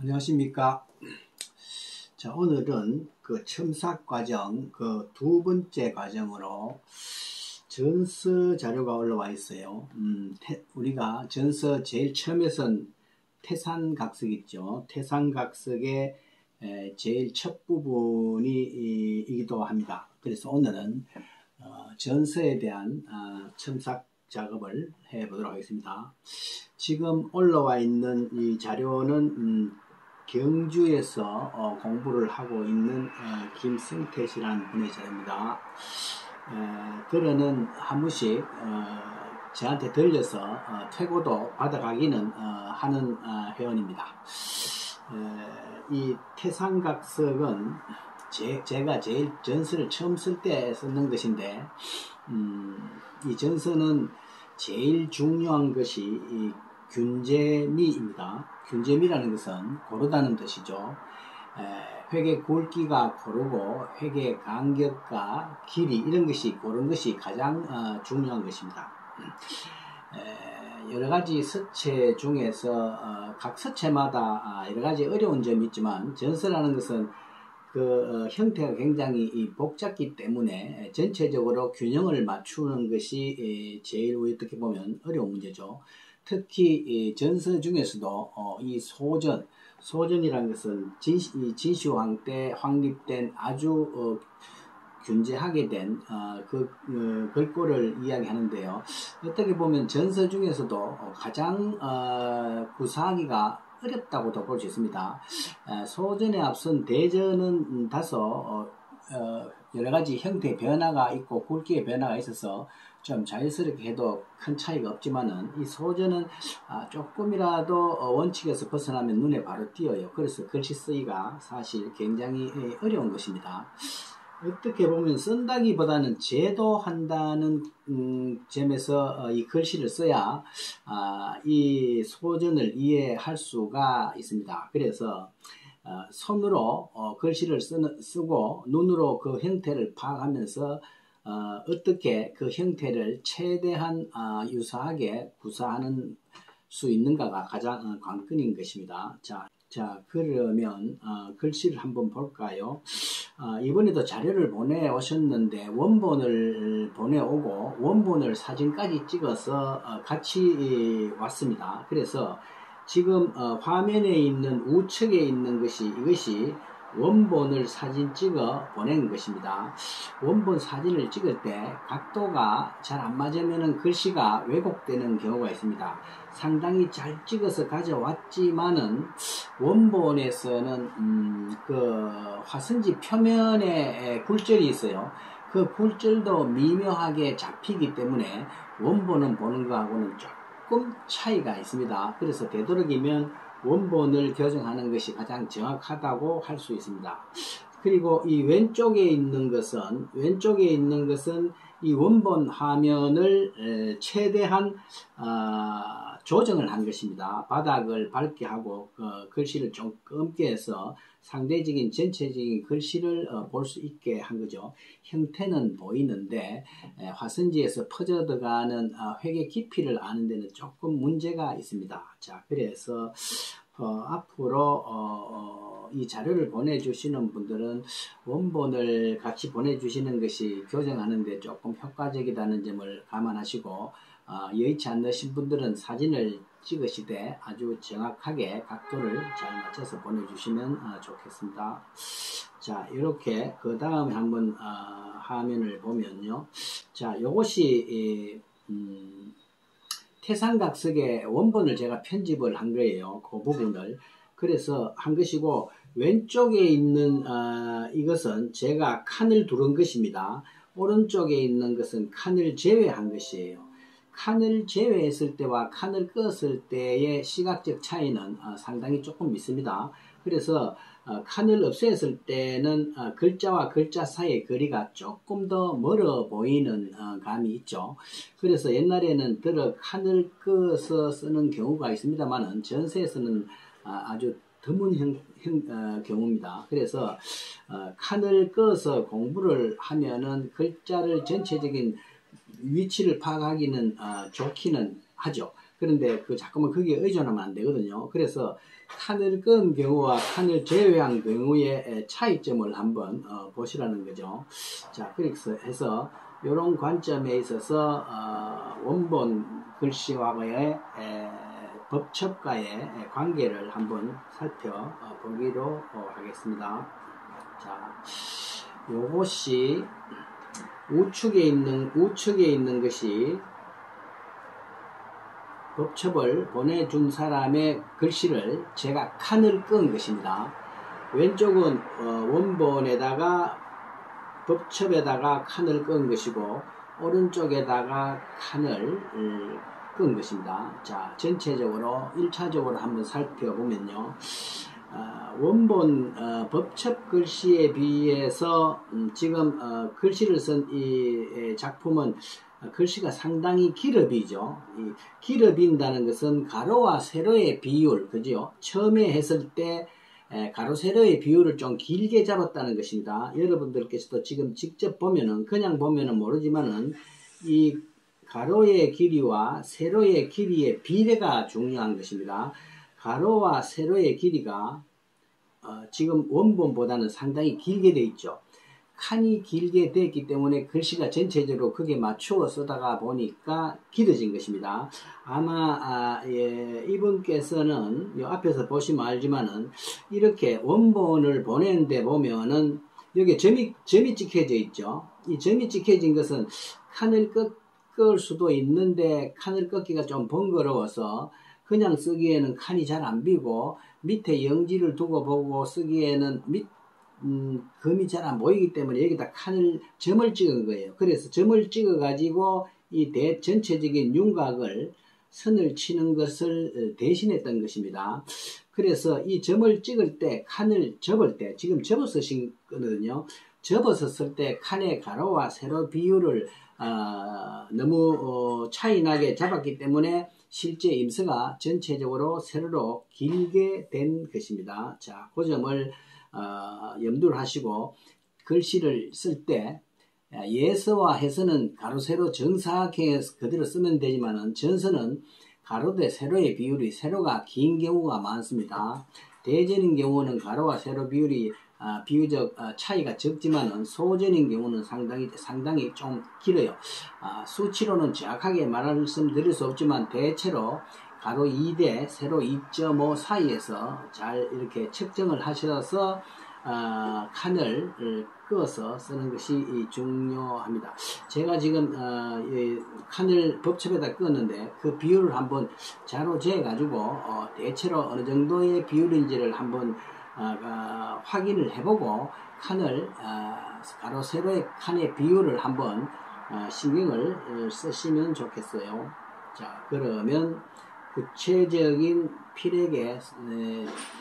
안녕하십니까. 자, 오늘은 그 첨삭 과정, 그 두 번째 과정으로 전서 자료가 올라와 있어요. 우리가 전서 제일 처음에선 태산각석 있죠. 태산각석의 제일 첫 부분이기도 합니다. 그래서 오늘은 전서에 대한 첨삭 작업을 해 보도록 하겠습니다. 지금 올라와 있는 이 자료는 경주에서 공부를 하고 있는 김승태 씨라는 분의 자료입니다. 그러는 한 번씩 저한테 들려서 퇴고도 받아가기는 하는 회원입니다. 이 태산각석은 제가 제일 전서를 처음 쓸 때 썼는 것인데, 이 전서는 제일 중요한 것이 이 균제미입니다. 균제미라는 것은 고르다는 뜻이죠. 회계 굵기가 고르고 회계 간격과 길이 이런 것이 고른 것이 가장 중요한 것입니다. 여러 가지 서체 중에서 각 서체마다 여러 가지 어려운 점이 있지만 전서라는 것은 그 형태가 굉장히 복잡기 때문에 전체적으로 균형을 맞추는 것이 제일 어떻게 보면 어려운 문제죠. 특히 전서 중에서도 이 소전이라는 것은 진시황 때 확립된 아주 균제하게 된 글꼴을 이야기하는데요. 어떻게 보면 전서 중에서도 가장 구사하기가 어렵다고도 볼 수 있습니다. 소전에 앞선 대전은 다소 여러가지 형태의 변화가 있고 굵기의 변화가 있어서 좀 자연스럽게 해도 큰 차이가 없지만은 이 소전은 조금이라도 원칙에서 벗어나면 눈에 바로 띄어요. 그래서 글씨 쓰기가 사실 굉장히 어려운 것입니다. 어떻게 보면 쓴다기보다는 제도한다는 점에서 이 글씨를 써야 이 소전을 이해할 수가 있습니다. 그래서 손으로 글씨를 쓰고 눈으로 그 형태를 파악하면서 어떻게 그 형태를 최대한 유사하게 구사하는 수 있는가가 가장 관건인 것입니다. 자 그러면 글씨를 한번 볼까요? 이번에도 자료를 보내오셨는데 원본을 보내오고 원본을 사진까지 찍어서 같이 왔습니다. 그래서 지금 화면에 있는 우측에 있는 이것이 원본을 사진 찍어 보낸 것입니다. 원본 사진을 찍을 때 각도가 잘 안 맞으면 글씨가 왜곡되는 경우가 있습니다. 상당히 잘 찍어서 가져왔지만은 원본에서는 그 화선지 표면에 굴절이 있어요. 그 굴절도 미묘하게 잡히기 때문에 원본은 보는 거하고는 조금 차이가 있습니다. 그래서 되도록이면 원본을 교정하는 것이 가장 정확하다고 할 수 있습니다. 그리고 이 왼쪽에 있는 것은 이 원본 화면을 최대한 조정을 한 것입니다. 바닥을 밝게 하고 글씨를 좀 검게 해서 상대적인 전체적인 글씨를 볼 수 있게 한 거죠. 형태는 보이는데 화선지에서 퍼져 들어가는 회계 깊이를 아는 데는 조금 문제가 있습니다. 자, 그래서 앞으로 이 자료를 보내주시는 분들은 원본을 같이 보내주시는 것이 교정하는 데 조금 효과적이라는 점을 감안하시고 여의치 않으신 분들은 사진을 찍으시되 아주 정확하게 각도를 잘 맞춰서 보내주시면 좋겠습니다. 자, 이렇게 그 다음에 한번 화면을 보면요. 자, 요것이 태산각석의 원본을 제가 편집을 한 거예요. 그 부분을. 그래서 한 것이고, 왼쪽에 있는 이것은 제가 칸을 두른 것입니다. 오른쪽에 있는 것은 칸을 제외한 것이에요. 칸을 제외했을 때와 칸을 껐을 때의 시각적 차이는 상당히 조금 있습니다. 그래서 칸을 없앴을 때는 글자와 글자 사이의 거리가 조금 더 멀어 보이는 감이 있죠. 그래서 옛날에는 칸을 꺼서 쓰는 경우가 있습니다만은 전서에서는 아주 드문 경우입니다. 그래서 칸을 꺼서 공부를 하면은 글자를 전체적인 위치를 파악하기는 좋기는 하죠. 그런데 그 자꾸만 거기에 의존하면 안 되거든요. 그래서 칸을 끈 경우와 칸을 제외한 경우의 차이점을 한번 보시라는 거죠. 자, 그래서 해서 이런 관점에 있어서 원본 글씨와의 법첩과의 관계를 한번 살펴보기로 하겠습니다. 자, 요것이 우측에 있는 것이 법첩을 보내준 사람의 글씨를 제가 칸을 끈 것입니다. 왼쪽은 원본에다가 법첩에다가 칸을 끈 것이고 오른쪽에다가 칸을 끈 것입니다. 자, 전체적으로 1차적으로 한번 살펴보면요. 원본 법첩 글씨에 비해서 지금 글씨를 쓴 이 작품은 글씨가 상당히 길어 비죠. 이 길어 빈다는 것은 가로와 세로의 비율, 그죠? 처음에 했을 때 가로 세로의 비율을 좀 길게 잡았다는 것입니다. 여러분들께서도 지금 직접 보면은 그냥 보면은 모르지만은 이 가로의 길이와 세로의 길이의 비례가 중요한 것입니다. 가로와 세로의 길이가 지금 원본보다는 상당히 길게 되어 있죠. 칸이 길게 되었기 때문에 글씨가 전체적으로 크게 맞추어 쓰다가 보니까 길어진 것입니다. 아마 이분께서는 이 앞에서 보시면 알지만은 이렇게 원본을 보내는데 보면은 여기 점이 찍혀져 있죠. 이 점이 찍혀진 것은 칸을 꺾을 수도 있는데 칸을 꺾기가 좀 번거로워서 그냥 쓰기에는 칸이 잘 안 비고 밑에 영지를 두고 보고 쓰기에는 금이 잘 안 보이기 때문에 여기다 점을 찍은 거예요. 그래서 점을 찍어 가지고 이 전체적인 윤곽을 선을 치는 것을 대신했던 것입니다. 그래서 이 점을 찍을 때 칸을 접을 때 지금 접어 쓰신 거거든요. 접어서 쓸 때 칸의 가로와 세로 비율을 너무 차이 나게 잡았기 때문에 실제 임서가 전체적으로 세로로 길게 된 것입니다. 자, 그 점을 염두를 하시고 글씨를 쓸 때 예서와 해서는 가로 세로 정사각형에 그대로 쓰면 되지만은 전서는 가로 대 세로의 비율이 세로가 긴 경우가 많습니다. 대전인 경우는 가로와 세로 비율이 비교적 차이가 적지만은 소전인 경우는 상당히 좀 길어요. 수치로는 정확하게 말씀드릴 수 없지만 대체로 가로 2대 세로 2.5 사이에서 잘 이렇게 측정을 하셔서 칸을 그어서 쓰는 것이 중요합니다. 제가 지금 칸을 법첩에다 끄었는데 그 비율을 한번 자로 재어 가지고 대체로 어느 정도의 비율인지를 한번 확인을 해보고 칸을 가로 세로의 칸의 비율을 한번 신경을 쓰시면 좋겠어요. 자, 그러면 구체적인 필액의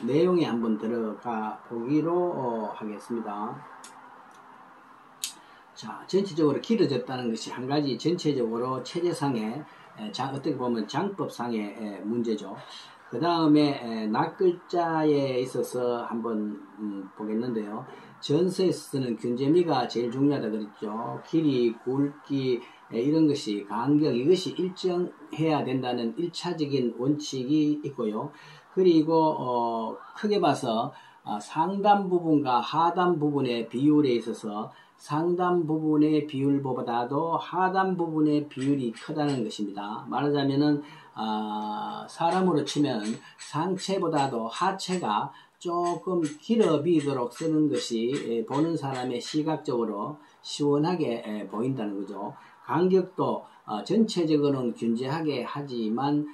내용에 한번 들어가 보기로 하겠습니다. 자, 전체적으로 길어졌다는 것이 한 가지 전체적으로 체제상의 어떻게 보면 장법상의 문제죠. 그 다음에 낱글자에 있어서 한번 보겠는데요. 전서에서는 균제미가 제일 중요하다 그랬죠. 길이, 굵기 이런 것이 간격 이것이 일정해야 된다는 1차적인 원칙이 있고요. 그리고 크게 봐서 상단 부분과 하단 부분의 비율에 있어서 상단 부분의 비율보다도 하단 부분의 비율이 크다는 것입니다. 말하자면은 사람으로 치면 상체보다도 하체가 조금 길어 비도록 쓰는 것이 보는 사람의 시각적으로 시원하게 보인다는 거죠. 간격도 전체적으로는 균제하게 하지만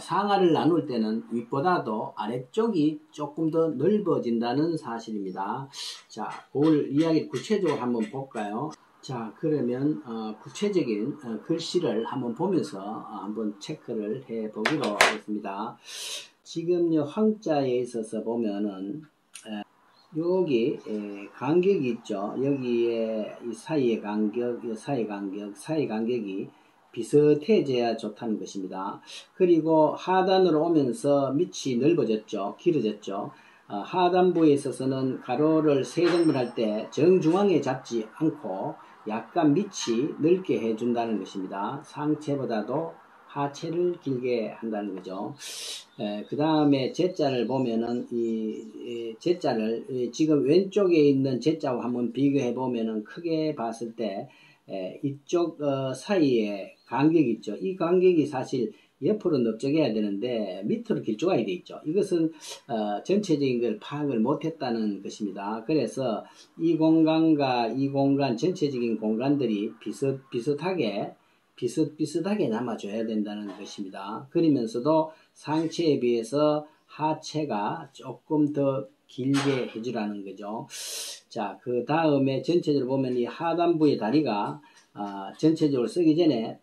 상하를 나눌 때는 윗보다도 아래쪽이 조금 더 넓어진다는 사실입니다. 자, 그걸 이야기 구체적으로 한번 볼까요? 자, 그러면 구체적인 글씨를 한번 보면서 한번 체크를 해 보기로 하겠습니다. 지금 황자에 있어서 보면은 여기 간격이 있죠. 여기에 이 사이의 간격, 사이 간격이 비슷해져야 좋다는 것입니다. 그리고 하단으로 오면서 밑이 넓어졌죠. 길어졌죠. 하단부에 있어서는 가로를 세등분할 때 정중앙에 잡지 않고 약간 밑이 넓게 해준다는 것입니다. 상체보다도 하체를 길게 한다는 거죠. 그 다음에 제자를 보면은 이 제자를 지금 왼쪽에 있는 제자와 한번 비교해 보면은 크게 봤을 때 이쪽 사이에 간격이 있죠. 이 간격이 사실 옆으로 넓적해야 되는데 밑으로 길쭉하게 돼 있죠. 이것은 전체적인 걸 파악을 못했다는 것입니다. 그래서 이 공간과 이 공간 전체적인 공간들이 비슷비슷하게 남아줘야 된다는 것입니다. 그러면서도 상체에 비해서 하체가 조금 더 길게 해주라는 거죠. 자, 그 다음에 전체적으로 보면 이 하단부의 다리가 전체적으로 쓰기 전에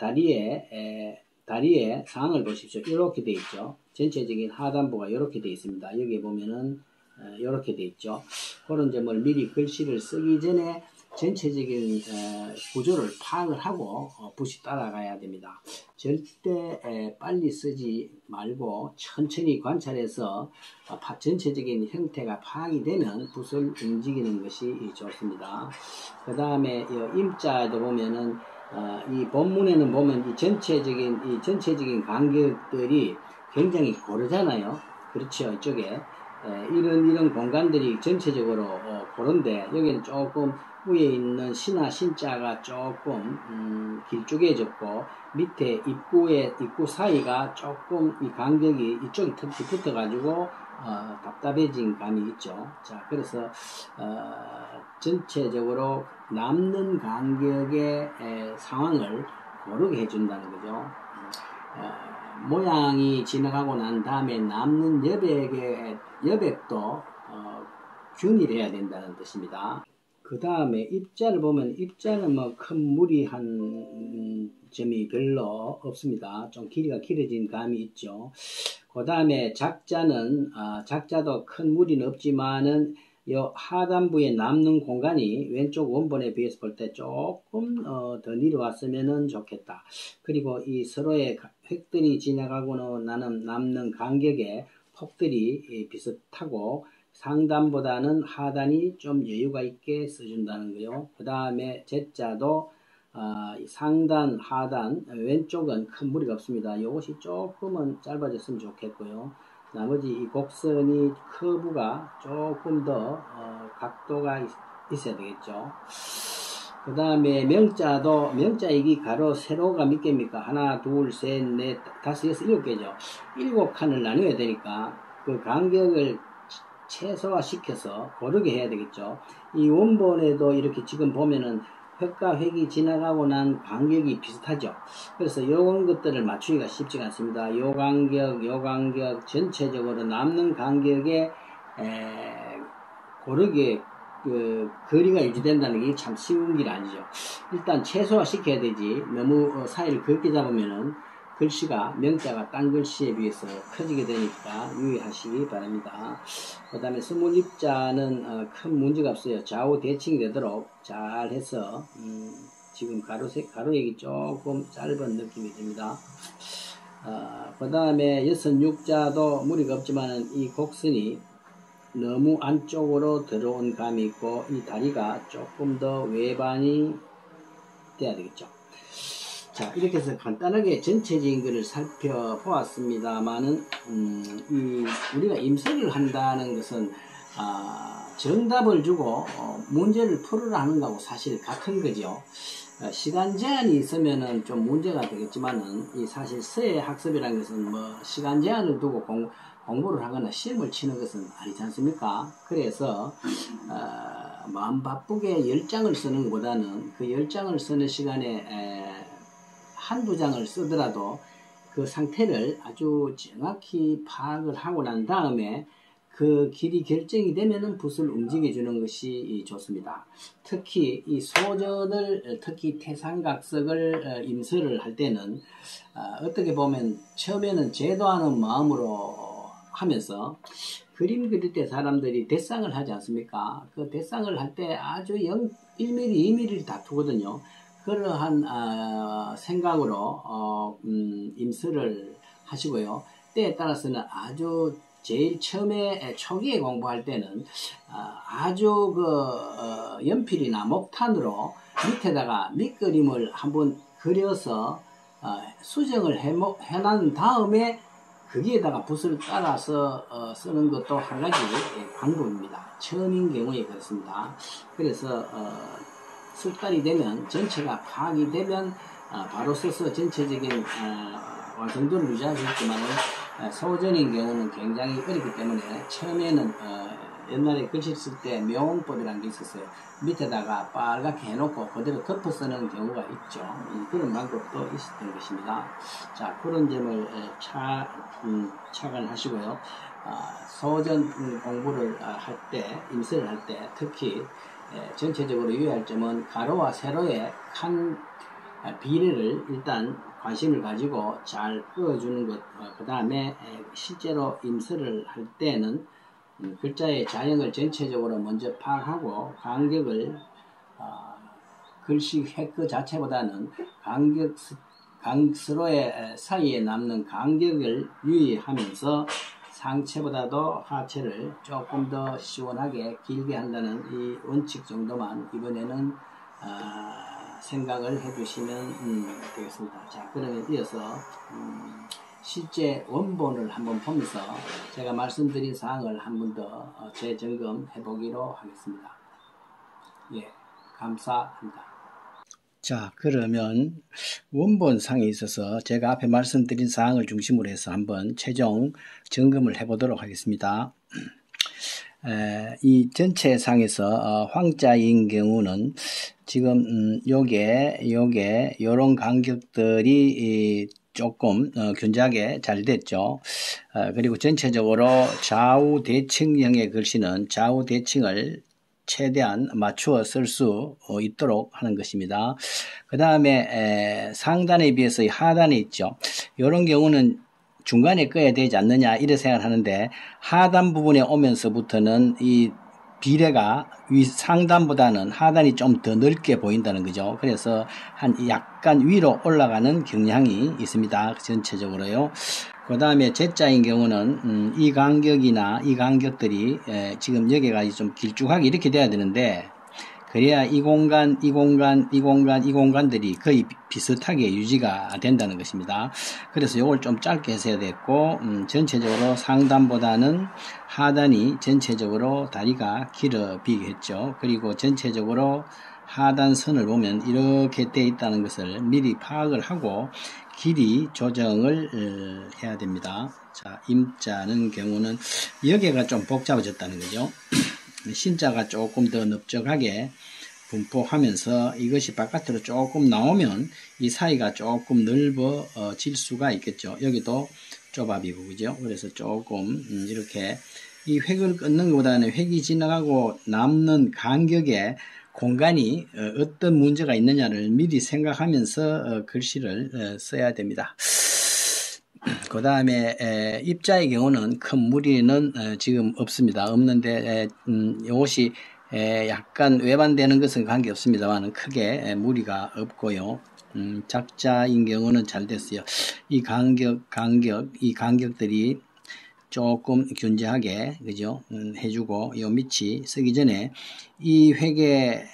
다리의 상을 보십시오. 이렇게 되어 있죠. 전체적인 하단부가 이렇게 되어 있습니다. 여기 보면은 이렇게 되어 있죠. 그런 점을 미리 글씨를 쓰기 전에 전체적인 구조를 파악을 하고 붓이 따라가야 됩니다. 절대 빨리 쓰지 말고 천천히 관찰해서 전체적인 형태가 파악이 되면 붓을 움직이는 것이 좋습니다. 그 다음에 임자도 보면은 이 본문에는 보면 이 전체적인 간격들이 굉장히 고르잖아요. 그렇죠. 이쪽에 이런 공간들이 전체적으로 고른데 여기는 조금 위에 있는 시나 신자가 조금 길쭉해졌고 밑에 입구 사이가 조금 이 간격이 이쪽이 특히 붙어 가지고 답답해진 감이 있죠. 자, 그래서 전체적으로 남는 간격의 상황을 고르게 해준다는 거죠. 모양이 지나가고 난 다음에 남는 여백도 균일해야 된다는 뜻입니다. 그 다음에 입자를 보면 입자는 뭐 큰 무리한 점이 별로 없습니다. 좀 길이가 길어진 감이 있죠. 그 다음에 작자도 큰 무리는 없지만은 요 하단부에 남는 공간이 왼쪽 원본에 비해서 볼 때 조금 더 내려왔으면 좋겠다. 그리고 이 서로의 획들이 지나가고 나는 남는 간격의 폭들이 비슷하고 상단보다는 하단이 좀 여유가 있게 써준다는 거요. 그 다음에 제자도 상단, 하단, 왼쪽은 큰 무리가 없습니다. 이것이 조금은 짧아졌으면 좋겠고요. 나머지 이 곡선이 커브가 조금 더 각도가 있어야 되겠죠. 그 다음에 명자이기 가로 세로가 몇 개입니까? 하나, 둘, 셋, 넷, 다섯, 여섯, 일곱 개죠. 7칸을 나눠야 되니까 그 간격을 최소화시켜서 고르게 해야 되겠죠. 이 원본에도 이렇게 지금 보면은 획과 획이 지나가고 난 간격이 비슷하죠. 그래서 이런 것들을 맞추기가 쉽지가 않습니다. 요 간격 전체적으로 남는 간격에 고르게 거리가 유지된다는 게 참 쉬운 길 아니죠. 일단 최소화 시켜야 되지 너무 사이를 굵게 잡으면은 글씨가 명자가 딴 글씨에 비해서 커지게 되니까 유의하시기 바랍니다. 그 다음에 스몰입자는 큰 문제가 없어요. 좌우 대칭이 되도록 잘 해서 지금 가로액이 조금 짧은 느낌이 듭니다. 그 다음에 여선육자도 무리가 없지만 이 곡선이 너무 안쪽으로 들어온 감이 있고 이 다리가 조금 더 외반이 돼야 되겠죠. 자, 이렇게 해서 간단하게 전체적인 것을 살펴보았습니다만은 우리가 임서를 한다는 것은 정답을 주고 문제를 풀으라 하는 거하고 사실 같은 거죠. 시간 제한이 있으면은 좀 문제가 되겠지만은 이 사실 서예 학습이라는 것은 뭐 시간 제한을 두고 공부를 하거나 시험을 치는 것은 아니지 않습니까? 그래서 마음 바쁘게 10장을 쓰는 것보다는 그 10장을 쓰는 시간에 한두 장을 쓰더라도 그 상태를 아주 정확히 파악을 하고 난 다음에 그 길이 결정이 되면은 붓을 움직여 주는 것이 좋습니다. 특히 이 소전을 특히 태상각석을 임서를 할 때는 어떻게 보면 처음에는 제도하는 마음으로 하면서 그림 그릴 때 사람들이 대상을 하지 않습니까? 그 대상을 할 때 아주 1mm, 2mm를 다투거든요. 그러한 생각으로 임서를 하시고요. 때에 따라서는 아주 제일 처음에 초기에 공부할 때는 아주 연필이나 목탄으로 밑에다가 밑그림을 한번 그려서 수정을 해놓은 다음에 거기에다가 붓을 따라서 쓰는 것도 한 가지 방법입니다. 처음인 경우에 그렇습니다. 그래서 쓸 달이 되면, 전체가 파악이 되면 바로 써서 전체적인 완성도를 유지할 수 있지만 소전인 경우는 굉장히 어렵기 때문에 처음에는 옛날에 글씨 쓸 때 묘홍법이라는 게 있었어요. 밑에다가 빨갛게 해놓고 그대로 덮어 쓰는 경우가 있죠. 그런 방법도 있었던 것입니다. 자, 그런 점을 착안하시고요. 소전 공부를 할 때, 임서를 할 때 특히 전체적으로 유의할 점은 가로와 세로의 칸 비례를 일단 관심을 가지고 잘 그어주는 것, 그 다음에 실제로 임서를 할 때는 글자의 자형을 전체적으로 먼저 파악하고 간격을 글씨 획그 자체보다는 서로의 사이에 남는 간격을 유의하면서 상체보다도 하체를 조금 더 시원하게 길게 한다는 이 원칙 정도만 이번에는 생각을 해주시면 되겠습니다. 자, 그러면 이어서 실제 원본을 한번 보면서 제가 말씀드린 사항을 한 번 더 재점검해 보기로 하겠습니다. 예, 감사합니다. 자, 그러면 원본상에 있어서 제가 앞에 말씀드린 사항을 중심으로 해서 한번 최종 점검을 해 보도록 하겠습니다. 이 전체 상에서 황자인 경우는 지금 요런 간격들이 조금 균작에 잘 됐죠. 그리고 전체적으로 좌우 대칭형의 글씨는 좌우 대칭을 최대한 맞추어 쓸 수 있도록 하는 것입니다. 그 다음에 상단에 비해서 하단에 있죠. 이런 경우는 중간에 꺼야 되지 않느냐 이렇게 생각을 하는데, 하단 부분에 오면서부터는 이 비례가 상단보다는 하단이 좀 더 넓게 보인다는 거죠. 그래서 약간 위로 올라가는 경향이 있습니다. 전체적으로요. 그 다음에 제자인 경우는 이 간격이나 이 간격들이 지금 여기가 좀 길쭉하게 이렇게 돼야 되는데, 그래야 이 공간들이 거의 비슷하게 유지가 된다는 것입니다. 그래서 이걸 좀 짧게 했어야 됐고, 전체적으로 상단보다는 하단이 전체적으로 다리가 길어 비겠죠. 그리고 전체적으로 하단선을 보면 이렇게 돼 있다는 것을 미리 파악을 하고 길이 조정을 해야 됩니다. 자, 임자는 경우는 여기가 좀 복잡해졌다는 거죠. 신자가 조금 더 넓적하게 분포하면서 이것이 바깥으로 조금 나오면 이 사이가 조금 넓어질 수가 있겠죠. 여기도 좁아비고, 그죠? 그래서 조금 이렇게 이 획을 끊는 것보다는 획이 지나가고 남는 간격에 공간이 어떤 문제가 있느냐를 미리 생각하면서 글씨를 써야 됩니다. 그 다음에 입자의 경우는 큰 무리는 지금 없습니다. 없는데 이것이 약간 외반되는 것은 관계없습니다만 크게 무리가 없고요. 작자인 경우는 잘 됐어요. 이 간격들이 조금 균제하게, 그죠? 해주고, 이 밑이 쓰기 전에 이 획의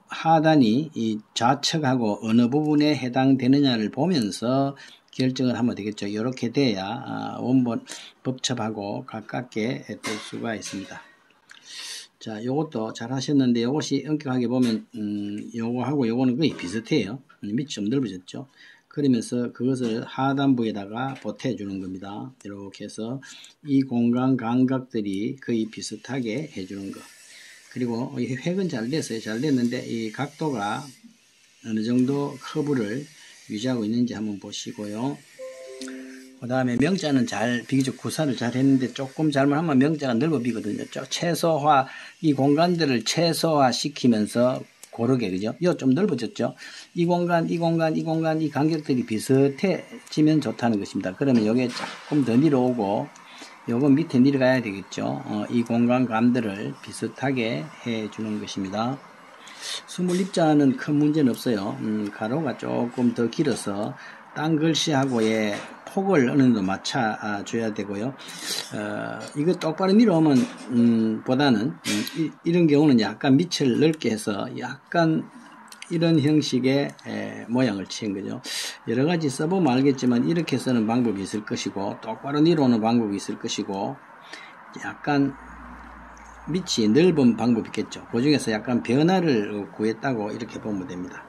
하단이 이 좌측하고 어느 부분에 해당되느냐를 보면서 결정을 하면 되겠죠. 이렇게 돼야 원본 법첩하고 가깝게 될 수가 있습니다. 자, 요것도 잘 하셨는데, 요것이 엄격하게 보면 요거하고 요거는 거의 비슷해요. 밑이 좀 넓어졌죠. 그러면서 그것을 하단부에다가 보태주는 겁니다. 이렇게 해서 이 공간 감각들이 거의 비슷하게 해주는 것. 그리고 이 획은 잘 됐어요. 잘 됐는데 이 각도가 어느 정도 커브를 유지하고 있는지 한번 보시고요. 그 다음에 명자는 비교적 구사를 잘 했는데 조금 잘못하면 명자가 넓어 비거든요. 최소화, 이 공간들을 최소화 시키면서 고르게, 그죠? 이거 좀 넓어졌죠? 이 공간, 이 간격들이 비슷해지면 좋다는 것입니다. 그러면 여기에 조금 더 내려오고, 요거 밑에 내려가야 되겠죠? 이 공간감들을 비슷하게 해주는 것입니다. 스물 입자는 큰 문제는 없어요. 가로가 조금 더 길어서 딴 글씨하고의 폭을 어느 정도 맞춰줘야 되고요. 이거 똑바로 밀어오면 보다는 이런 경우는 약간 밑을 넓게 해서 약간 이런 형식의 모양을 취한 거죠. 여러 가지 써보면 알겠지만 이렇게 쓰는 방법이 있을 것이고 똑바로 내려오는 방법이 있을 것이고 약간 밑이 넓은 방법이 있겠죠. 그 중에서 약간 변화를 구했다고 이렇게 보면 됩니다.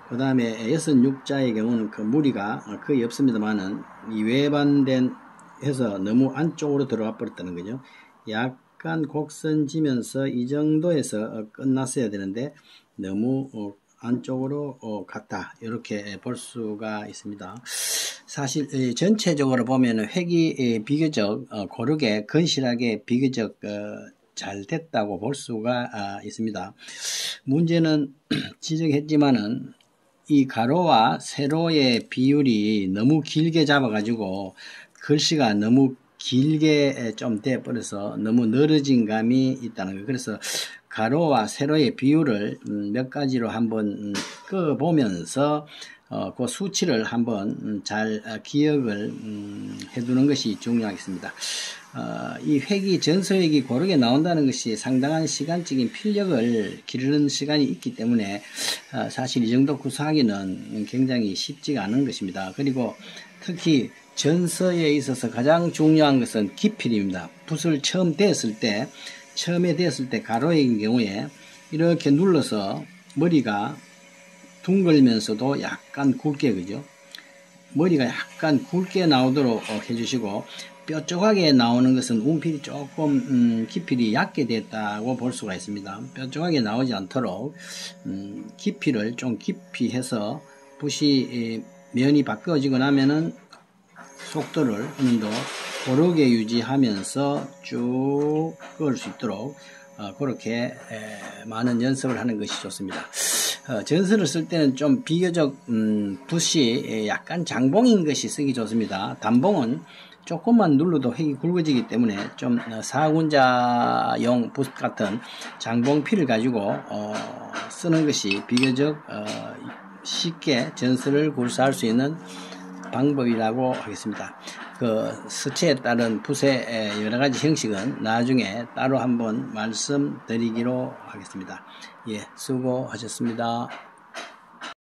그 다음에 66자의 경우는 그 무리가 거의 없습니다만은 이 외반된 해서 너무 안쪽으로 들어가 버렸다는 거죠. 약간 곡선 지면서 이 정도에서 끝났어야 되는데 너무 안쪽으로 갔다 이렇게 볼 수가 있습니다. 사실 전체적으로 보면 획이 비교적 고르게 건실하게 비교적 잘 됐다고 볼 수가 있습니다. 문제는 지적했지만은 이 가로와 세로의 비율이 너무 길게 잡아가지고 글씨가 너무 길게 좀 돼버려서 너무 늘어진 감이 있다는 거예요. 그래서 가로와 세로의 비율을 몇 가지로 한번 꺼보면서 그 수치를 한번 잘 기억을 해두는 것이 중요하겠습니다. 이 획이 전서획이 고르게 나온다는 것이 상당한 시간적인 필력을 기르는 시간이 있기 때문에 사실 이 정도 구사하기는 굉장히 쉽지가 않은 것입니다. 그리고 특히 전서에 있어서 가장 중요한 것은 기필입니다. 붓을 처음에 댔을 때 가로의 경우에 이렇게 눌러서 머리가 둥글면서도 약간 굵게, 그죠? 머리가 약간 굵게 나오도록 해주시고, 뾰족하게 나오는 것은 운필이 조금 기필이 얕게 됐다고 볼 수가 있습니다. 뾰족하게 나오지 않도록 기필을 좀 깊이 해서 붓이 면이 바뀌어지고 나면은 속도를 어느 정도 고르게 유지하면서 쭉 그을 수 있도록 그렇게 많은 연습을 하는 것이 좋습니다. 전서를 쓸 때는 좀 비교적 붓이 약간 장봉인 것이 쓰기 좋습니다. 단봉은 조금만 눌러도 획이 굵어지기 때문에 좀 사군자용 붓 같은 장봉필을 가지고 쓰는 것이 비교적 쉽게 전서를 굴사할 수 있는 방법이라고 하겠습니다. 그 서체에 따른 붓의 여러 가지 형식은 나중에 따로 한번 말씀드리기로 하겠습니다. 예, 수고하셨습니다.